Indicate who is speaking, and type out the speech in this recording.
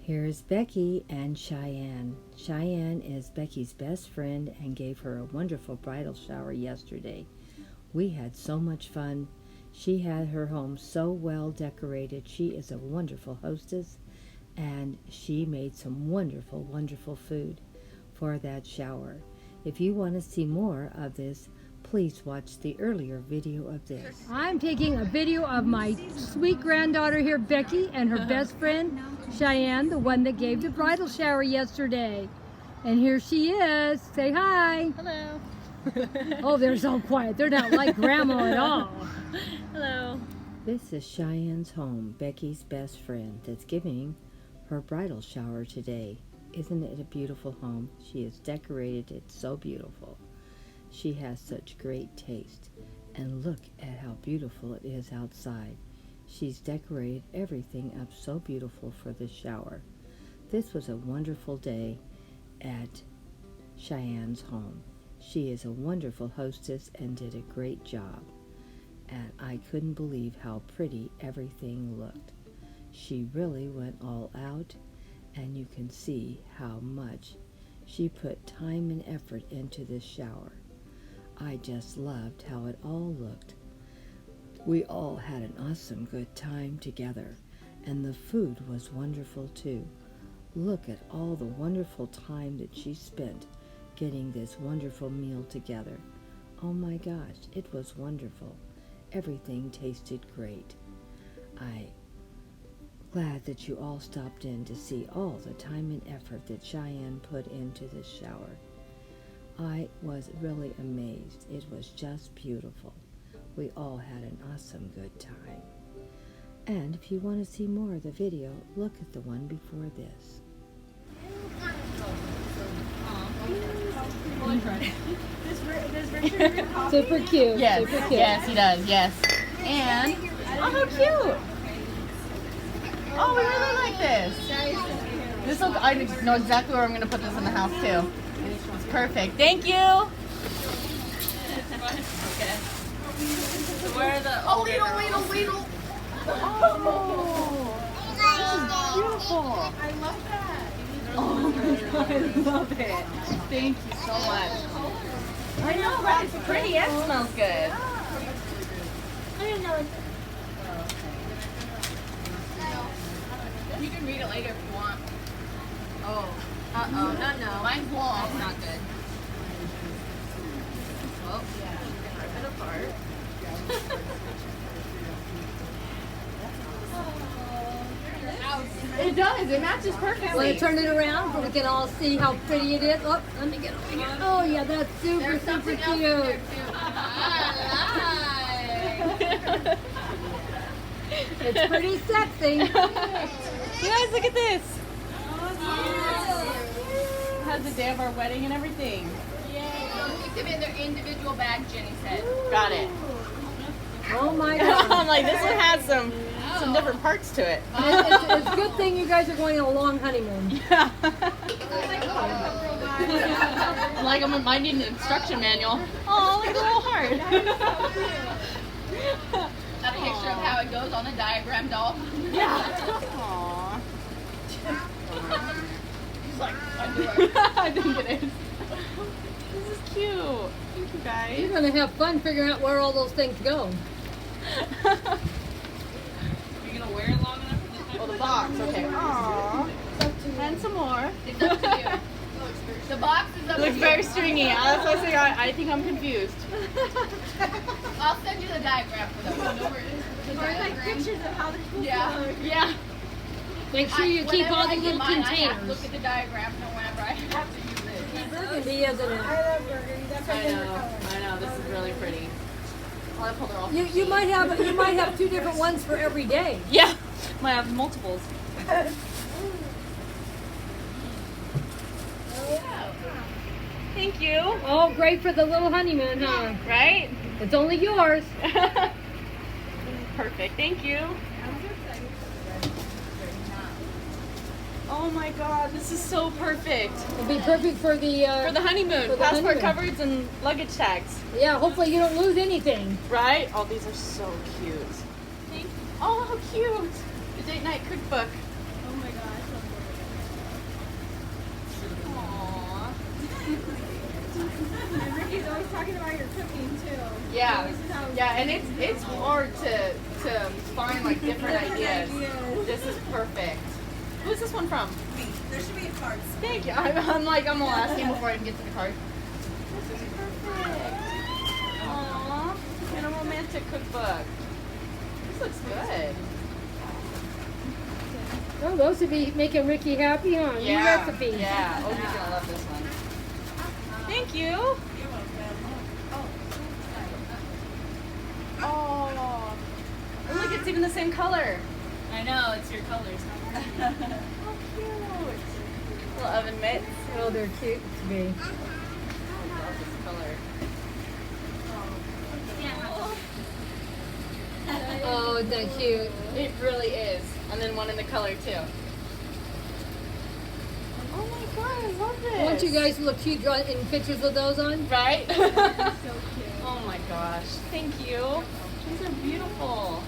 Speaker 1: Here's Becky and Cheyenne. Cheyenne is Becky's best friend and gave her a wonderful bridal shower yesterday. We had so much fun. She had her home so well decorated. She is a wonderful hostess, and she made some wonderful, wonderful food for that shower. If you want to see more of this, please watch the earlier video of this. I'm taking a video of my sweet granddaughter here, Becky, and her best friend, Cheyenne, the one that gave the bridal shower yesterday. And here she is. Say hi.
Speaker 2: Hello.
Speaker 1: Oh, they're so quiet. They're not like Grandma at all.
Speaker 2: Hello.
Speaker 1: This is Cheyenne's home, Becky's best friend, that's giving her bridal shower today. Isn't it a beautiful home? She has decorated it so beautiful. She has such great taste. And look at how beautiful it is outside. She's decorated everything up so beautiful for the shower. This was a wonderful day at Cheyenne's home. She is a wonderful hostess and did a great job. And I couldn't believe how pretty everything looked. She really went all out, and you can see how much she put time and effort into this shower. I just loved how it all looked. We all had an awesome good time together, and the food was wonderful too. Look at all the wonderful time that she spent getting this wonderful meal together. Oh my gosh, it was wonderful. Everything tasted great. I'm glad that you all stopped in to see all the time and effort that Cheyenne put into this shower. I was really amazed. It was just beautiful. We all had an awesome good time. And if you want to see more of the video, look at the one before this. Super cute.
Speaker 2: Yes,
Speaker 1: super cute.
Speaker 2: yes, he does. Yes. And oh, how cute! Oh, we really like this. This will. I know exactly where I'm going to put this in the house too. It's perfect. Thank you. Okay. Where are the? Oh, ladle. Oh, this is beautiful. I love that. Oh my God, I love it. Thank you so much. I know, right? It's pretty and smells good.
Speaker 3: I didn't know.
Speaker 2: You can read it later if you want.
Speaker 3: Oh. No.
Speaker 2: Mine's long.
Speaker 3: That's not good.
Speaker 2: Oh, yeah. Rip it apart. It does. It matches perfectly.
Speaker 1: Want to turn it around so we can all see how pretty it is? Oh, let me get over here. Oh yeah, that's super,
Speaker 2: There's
Speaker 1: super
Speaker 2: something
Speaker 1: cute.
Speaker 2: else in there too.
Speaker 1: It's pretty sexy.
Speaker 2: You guys, look at this. It has the day of our wedding and everything.
Speaker 3: Yay. Keep them in their individual bags, Jenny said.
Speaker 2: Got it.
Speaker 1: Oh my God.
Speaker 2: I'm like, this one has some different parts to it.
Speaker 1: It's a good thing you guys are going on a long honeymoon.
Speaker 2: Yeah. Like I'm reminding the instruction manual. Oh, look at the little heart.
Speaker 3: A picture of how it goes on a diagram doll.
Speaker 2: Yeah. Aww.
Speaker 3: It's like underwear.
Speaker 2: I think it is. This is cute. Thank you guys.
Speaker 1: You're going to have fun figuring out where all those things go.
Speaker 3: You're gonna wear it long enough for the
Speaker 2: Oh, the box. Okay. Aww. And some more.
Speaker 3: It's up to you. The box is up
Speaker 2: It looks
Speaker 3: to
Speaker 2: very
Speaker 3: you.
Speaker 2: stringy. That's why I say I think I'm confused.
Speaker 3: I'll send you the diagram for that one. Or like pictures of how the
Speaker 2: Yeah.
Speaker 1: Make sure you keep all the little
Speaker 3: I have to
Speaker 1: containers.
Speaker 3: look at the diagram whenever I have to use it.
Speaker 1: Burgundy, isn't it?
Speaker 2: I know. This is really pretty. Oh, I pulled her off.
Speaker 1: You might have two different ones for every day.
Speaker 2: Yeah. Might have multiples. Thank you.
Speaker 1: Oh, great for the little honeymoon, huh?
Speaker 2: Right?
Speaker 1: It's only yours.
Speaker 2: Perfect. Thank you. Oh my God, this is so perfect.
Speaker 1: It'll be perfect for the
Speaker 2: honeymoon.
Speaker 1: For the
Speaker 2: Passport
Speaker 1: honeymoon.
Speaker 2: covers and luggage tags.
Speaker 1: Yeah, hopefully you don't lose anything.
Speaker 2: Right? Oh, these are so cute. Thank you. Oh, how cute. The date night cookbook.
Speaker 3: Oh my gosh.
Speaker 2: Yeah, yeah, and it's hard to find like different ideas. This is perfect. Who's this one from?
Speaker 4: There should be a card.
Speaker 2: Thank you. I'm gonna ask him before I even get to the card. This is perfect. Aww, and a romantic cookbook. This looks good.
Speaker 5: Oh, those would be making Ricky happy, huh? New
Speaker 2: Yeah,
Speaker 5: recipes.
Speaker 2: yeah. Oh, he's gonna love this one. Thank you. Oh, look, it's even the same color.
Speaker 3: I know, it's your colors.
Speaker 2: How cute. Little oven mitts.
Speaker 5: Oh, they're cute to me.
Speaker 2: I love this color.
Speaker 5: Oh, isn't that cute?
Speaker 2: It really is. And then one in the color too. Oh my god, I love this.
Speaker 5: Won't you guys look cute drawing in pictures with those on?
Speaker 2: Right?
Speaker 3: So cute.
Speaker 2: Oh my gosh. Thank you. These are beautiful.